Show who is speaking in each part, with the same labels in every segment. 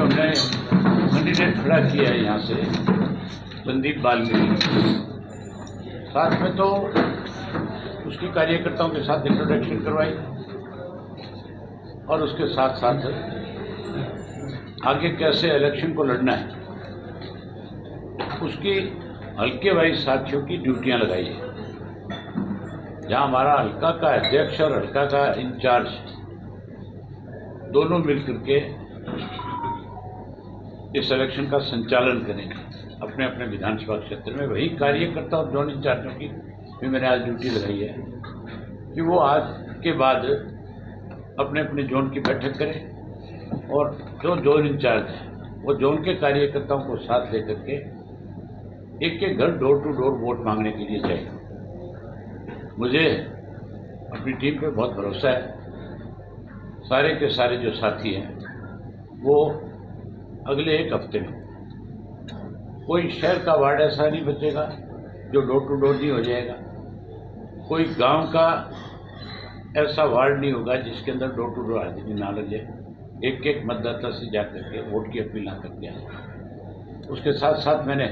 Speaker 1: हमने कैंडिडेट खड़ा किया है यहाँ से संदीप वाल्मीकि, साथ में तो उसकी कार्यकर्ताओं के साथ इंट्रोडक्शन करवाई और उसके साथ साथ आगे कैसे इलेक्शन को लड़ना है उसकी हल्के वाइज साथियों की ड्यूटियां लगाई है। जहां हमारा हल्का का अध्यक्ष और हल्का का इंचार्ज दोनों मिलकर के इस इलेक्शन का संचालन करेंगे अपने अपने विधानसभा क्षेत्र में, वही कार्यकर्ता और जोन इंचार्जों की भी मैंने आज ड्यूटी लगाई है कि वो आज के बाद अपने अपने जोन की बैठक करें और जो जोन इंचार्ज है वो जोन के कार्यकर्ताओं को साथ लेकर के एक एक घर डोर टू डोर वोट मांगने के लिए जाए। मुझे अपनी टीम पे बहुत भरोसा है। सारे के सारे जो साथी हैं वो अगले एक हफ्ते में कोई शहर का वार्ड ऐसा नहीं बचेगा जो डोर टू डोर नहीं हो जाएगा, कोई गांव का ऐसा वार्ड नहीं होगा जिसके अंदर डोर टू डोर हाजिरी ना लग जाए। एक एक मतदाता से जाकर के वोट की अपील ना करके आए। उसके साथ साथ मैंने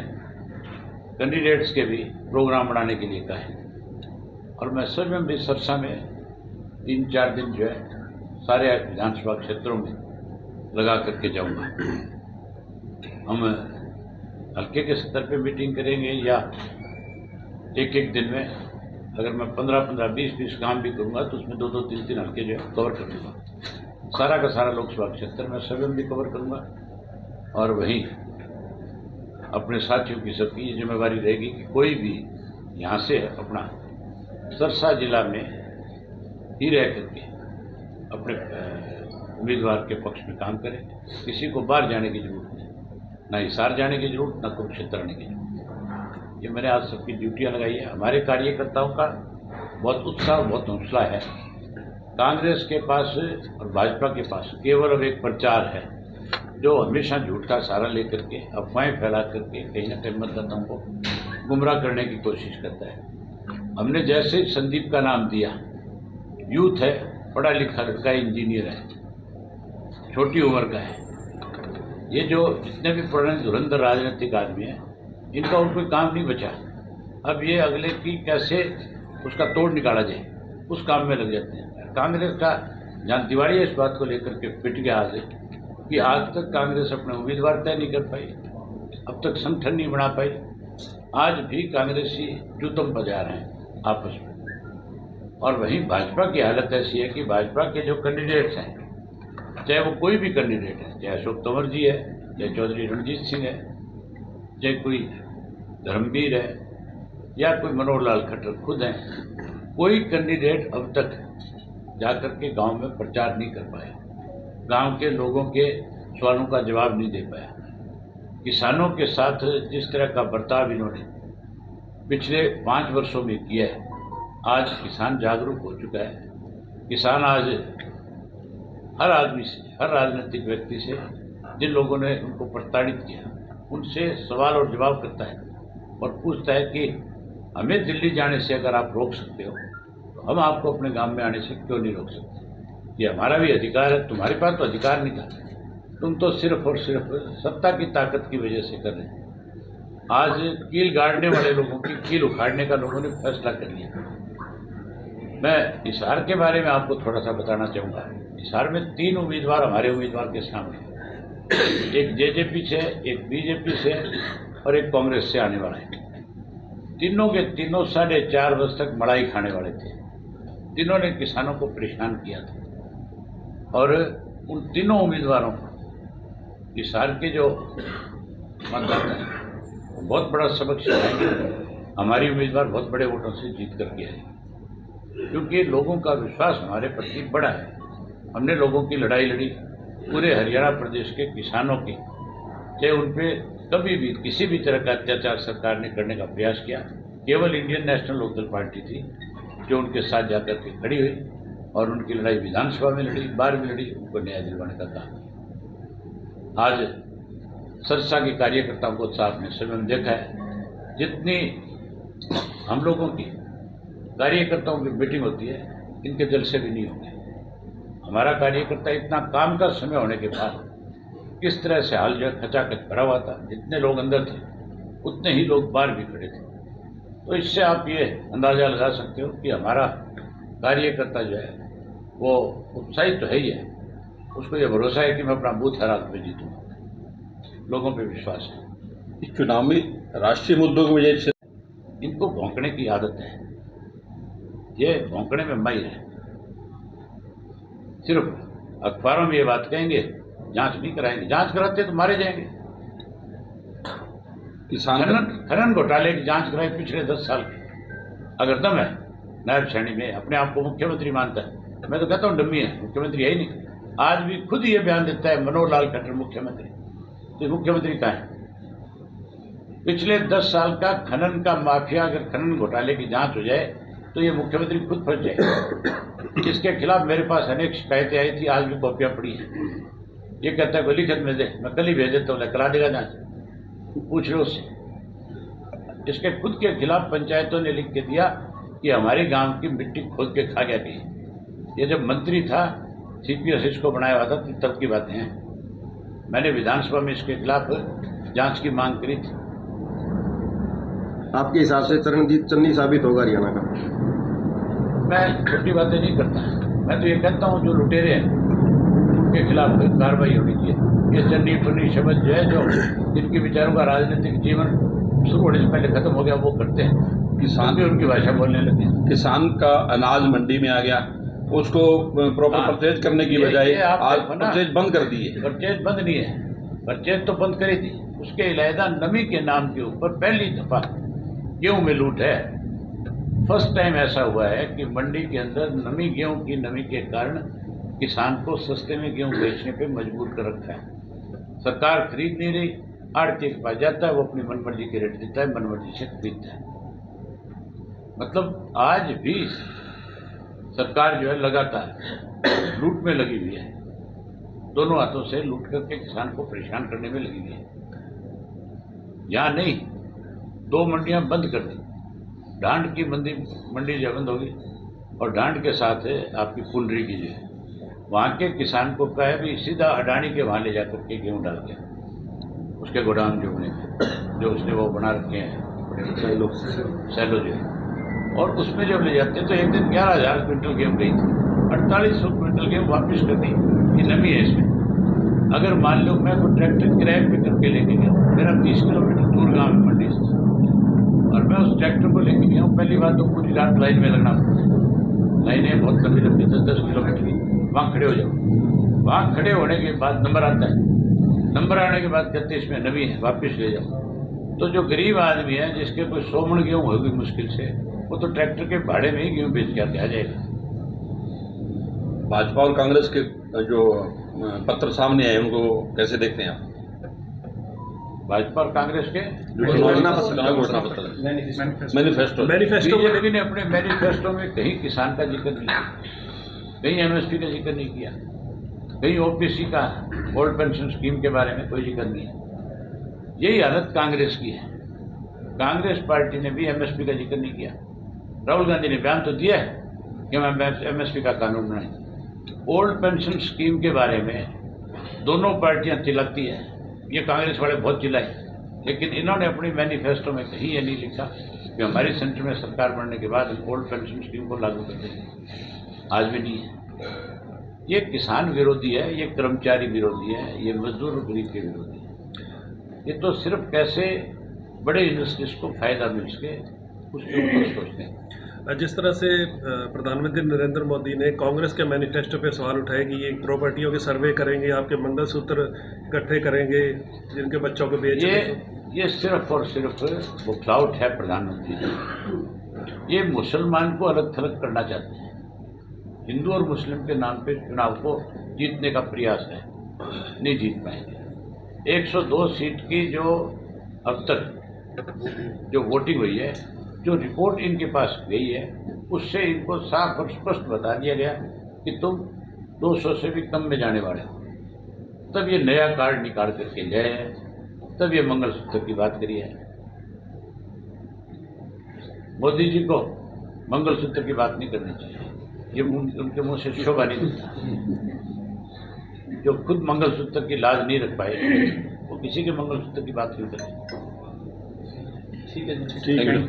Speaker 1: कैंडिडेट्स के भी प्रोग्राम बनाने के लिए कहा है और मैं स्वयं भी सरसा में 3-4 दिन जो है सारे विधानसभा क्षेत्रों में लगा करके जाऊंगा। हम हल्के के स्तर पे मीटिंग करेंगे या एक एक दिन में अगर मैं 15-15, 20-20 काम भी करूंगा तो उसमें 2-2, 3-3 हल्के जो है कवर कर लूँगा। सारा का सारा लोकसभा क्षेत्र मैं स्वयं भी कवर करूंगा और वहीं अपने साथियों की सबकी ये जिम्मेवारी रहेगी कि कोई भी यहाँ से अपना सरसा जिला में ही रह करके अपने उम्मीदवार के पक्ष में काम करें। किसी को बाहर जाने की जरूरत नहीं, ना हिसार जाने की जरूरत, ना कुरुक्षेत्र आने की जरूरत। ये मैंने आज सबकी ड्यूटियां लगाई है। हमारे कार्यकर्ताओं का बहुत उत्साह, बहुत हौसला है। कांग्रेस के पास और भाजपा के पास केवल अब एक प्रचार है जो हमेशा झूठ का सहारा लेकर के अफवाहें फैला करके कहीं ना कहीं मतदाताओं को गुमराह करने की कोशिश करता है। हमने जैसे ही संदीप का नाम दिया, यूथ है, पढ़ा लिखा लड़का, इंजीनियर है, छोटी उम्र का है, ये जो जितने भी पुराने धुरंधर राजनीतिक आदमी हैं इनका और कोई काम नहीं बचा। अब ये अगले की कैसे उसका तोड़ निकाला जाए उस काम में लग जाते हैं। कांग्रेस का जहाँ दिवाली इस बात को लेकर के पिट गया आज कि आज तक कांग्रेस अपने उम्मीदवार तय नहीं कर पाई, अब तक संगठन नहीं बना पाई। आज भी कांग्रेसी जूतम बजा रहे हैं आपस में। और वहीं भाजपा की हालत ऐसी है कि भाजपा के जो कैंडिडेट्स हैं, चाहे वो कोई भी कैंडिडेट है, चाहे अशोक तंवर जी है, चाहे चौधरी रणजीत सिंह है, चाहे कोई धर्मवीर है या कोई मनोहर लाल खट्टर खुद हैं, कोई कैंडिडेट अब तक जाकर के गांव में प्रचार नहीं कर पाया, गांव के लोगों के सवालों का जवाब नहीं दे पाया। किसानों के साथ जिस तरह का बर्ताव इन्होंने पिछले 5 वर्षों में किया है, आज किसान जागरूक हो चुका है। किसान आज हर आदमी से, हर राजनीतिक व्यक्ति से, जिन लोगों ने उनको प्रताड़ित किया उनसे सवाल और जवाब करता है और पूछता है कि हमें दिल्ली जाने से अगर आप रोक सकते हो तो हम आपको अपने गांव में आने से क्यों नहीं रोक सकते। ये हमारा भी अधिकार है, तुम्हारे पास तो अधिकार नहीं था, तुम तो सिर्फ और सिर्फ सत्ता की ताकत की वजह से कर रहे हैं। आज कील गाड़ने वाले लोगों की कील उखाड़ने का लोगों ने फैसला कर लिया। मैं हिसार के बारे में आपको थोड़ा सा बताना चाहूँगा। हिसार में 3 उम्मीदवार हमारे उम्मीदवार के सामने, एक जेजेपी से, एक बीजेपी से और एक कांग्रेस से आने वाला है। तीनों के तीनों 4.5 वर्ष तक मलाई खाने वाले थे। तीनों ने किसानों को परेशान किया था और उन तीनों उम्मीदवारों को हिसार के जो मतदाता हैं बहुत बड़ा सबक सिखाएंगे। हमारी उम्मीदवार बहुत बड़े वोटों से जीत करके आई, क्योंकि लोगों का विश्वास हमारे प्रति बड़ा है। हमने लोगों की लड़ाई लड़ी, पूरे हरियाणा प्रदेश के किसानों की, चाहे उन पर कभी भी किसी भी तरह का अत्याचार सरकार ने करने का प्रयास किया, केवल इंडियन नेशनल लोकदल पार्टी थी जो उनके साथ जाकर के खड़ी हुई और उनकी लड़ाई विधानसभा में लड़ी, बाहर में लड़ी, उनको न्याय दिलवाने का काम। आज सरसा के कार्यकर्ताओं को उत्साह में स्वयं देखा है। जितनी हम लोगों की कार्यकर्ताओं की मीटिंग होती है, इनके जलसे भी नहीं होंगे। हमारा कार्यकर्ता इतना काम का समय होने के बाद किस तरह से हाल जो है खचाखच भरा हुआ था, जितने लोग अंदर थे उतने ही लोग बाहर भी खड़े थे। तो इससे आप ये अंदाजा लगा सकते हो कि हमारा कार्यकर्ता जो है वो उत्साहित तो है ही है, उसको ये भरोसा है कि मैं अपना बूथ हर हालत में जीतूंगा, लोगों पे विश्वास है।
Speaker 2: इस चुनाव में राष्ट्रीय मुद्दों की वजह से
Speaker 1: इनको भौंकने की आदत है, ये भौंकने में माहिर है। सिर्फ अखबारों में ये बात कहेंगे, जांच नहीं कराएंगे, जांच कराते तो मारे जाएंगे।
Speaker 2: किसान
Speaker 1: खनन घोटाले की जांच कराई पिछले 10 साल की, अगर दम है नायब श्रेणी में, अपने आप को मुख्यमंत्री मानता है, मैं तो कहता हूँ डम्मी है, मुख्यमंत्री है ही नहीं। आज भी खुद ये बयान देता है मनोहर लाल खट्टर मुख्यमंत्री, तो मुख्यमंत्री कहाँ है? पिछले 10 साल का खनन का माफिया, अगर खनन घोटाले की जांच हो जाए तो ये मुख्यमंत्री खुद फंस जाए। इसके खिलाफ मेरे पास अनेक शिकायतें आई थी, आज भी कॉपियां पड़ी हैं। ये कहता है कोई लिखित में दे, मैं कल ही भेज देता हूँ, करा देगा जांच, पूछ लो उससे। इसके खुद के खिलाफ पंचायतों ने लिख के दिया कि हमारे गांव की मिट्टी खोद के खा गया कहीं। ये जब मंत्री था, CPS इसको बनाया हुआ था, तब की बातें हैं। मैंने विधानसभा में इसके खिलाफ जांच की मांग करी थी।
Speaker 3: आपके हिसाब से चरणजीत चन्नी साबित होगा हरियाणा का?
Speaker 1: मैं छोटी बातें नहीं करता, मैं तो ये कहता हूँ जो लुटेरे हैं उनके खिलाफ कार्रवाई होनी चाहिए। ये चन्नी पन्नी शब्द जो है, जो जिनके विचारों का राजनीतिक जीवन शुरू होने से पहले खत्म हो गया, वो करते हैं। किसान भी उनकी भाषा बोलने लगे।
Speaker 2: किसान का अनाज मंडी में आ गया, उसको प्रॉपर परचेज करने की बजाय आज परचेज बंद कर दी है।
Speaker 1: परचेज बंद नहीं है, परचेज तो बंद करी थी, उसके इलावा नमी के नाम के ऊपर पहली दफा गेहूं में लूट है। फर्स्ट टाइम ऐसा हुआ है कि मंडी के अंदर नमी, गेहूं की नमी के कारण किसान को सस्ते में गेहूं बेचने पे मजबूर कर रखा है। सरकार खरीद नहीं रही, आड़ती के पास जाता है, वो अपनी मनमर्जी के रेट देता है, मनमर्जी से खरीदता है। मतलब आज भी सरकार जो है लगातार लूट में लगी हुई है, दोनों हाथों से लूट करके किसान को परेशान करने में लगी हुई है। यहाँ नहीं, 2 मंडियां बंद कर दी, डांड की मंडी जो बंद होगी, और डांड के साथ है आपकी पुंडरी की जो है, वहाँ के किसान को कहे भी सीधा अडानी के वहाँ ले जाकर के गेहूँ डाल के उसके गोदाम जो बने, जो उसने वो बना रखे हैं सैलो जो है, और उसमें जब ले जाते हैं तो एक दिन 11,000 क्विंटल गेहूँ गई थी, 4800 क्विंटल गेहूँ वापस कर दी। ये नमी है इसमें। अगर मान लो मैं कोई ट्रैक्टर किराए पे करके लेके गया, मेरा 30 किलोमीटर दूर गाँव है मंडी से, और मैं उस ट्रैक्टर को लेके गया हूँ, पहली बात तो पूरी रात लाइन में लगना पड़ता है। लाइनें बहुत लंबी लंबी 10-10 किलोमीटर की, वहाँ खड़े हो जाओ। वहाँ खड़े होने के बाद नंबर आता है, नंबर आने के बाद कहते इसमें नमी है, वापस ले जाओ। तो जो गरीब आदमी है, जिसके कोई 100 मन गेहूँ होगी मुश्किल से, वो तो ट्रैक्टर के भाड़े में ही गेहूँ बेच के आ जाएगा।
Speaker 2: भाजपा और कांग्रेस के जो पत्र सामने आए, उनको कैसे देखते हैं आप?
Speaker 1: भाजपा और कांग्रेस के
Speaker 2: घोषणा पत्र मैनिफेस्टो
Speaker 1: लेकिन अपने मैनिफेस्टो में कहीं किसान का जिक्र नहीं किया, कहीं MSP का जिक्र नहीं किया, कहीं OBC का ओल्ड पेंशन स्कीम के बारे में कोई जिक्र नहीं है। यही हालत कांग्रेस की है। कांग्रेस पार्टी ने भी MSP का जिक्र नहीं किया। राहुल गांधी ने बयान तो दिया है कि हम MSP का कानून बनाएंगे। ओल्ड पेंशन स्कीम के बारे में दोनों पार्टियां चिल्लाती है, ये कांग्रेस वाले बहुत चिल्लाए, लेकिन इन्होंने अपनी मैनिफेस्टो में कहीं ये नहीं लिखा कि हमारी सेंटर में सरकार बनने के बाद हम ओल्ड पेंशन स्कीम को लागू कर देंगे। आज भी नहीं है। ये किसान विरोधी है, ये कर्मचारी विरोधी है, ये मजदूर और गरीब के विरोधी है। ये तो सिर्फ कैसे बड़े इंडस्ट्रीज को फायदा मिल सके उसके ऊपर सोचते हैं।
Speaker 4: जिस तरह से प्रधानमंत्री नरेंद्र मोदी ने कांग्रेस के मैनिफेस्टो पे सवाल उठाए कि ये प्रॉपर्टियों के सर्वे करेंगे, आपके मंगलसूत्र इकट्ठे करेंगे जिनके बच्चों को बेच
Speaker 1: ये सिर्फ और सिर्फ बुखलाउट है प्रधानमंत्री जी। ये मुसलमान को अलग थलग करना चाहते हैं, हिंदू और मुस्लिम के नाम पे चुनाव को जीतने का प्रयास है, नहीं जीत पाएंगे। 102 सीट की जो अब तक जो वोटिंग हुई है, जो रिपोर्ट इनके पास गई है, उससे इनको साफ और स्पष्ट बता दिया गया कि तुम 200 से भी कम में जाने वाले हो। तब ये नया कार्ड निकाल करके गए हैं, तब ये मंगलसूत्र की बात करी है। मोदी जी को मंगलसूत्र की बात नहीं करनी चाहिए, ये उनके मुंह से शोभा नहीं देता। जो खुद मंगलसूत्र की लाज नहीं रख पाए वो किसी के मंगलसूत्र की बात क्यों करें।
Speaker 2: ठीक है।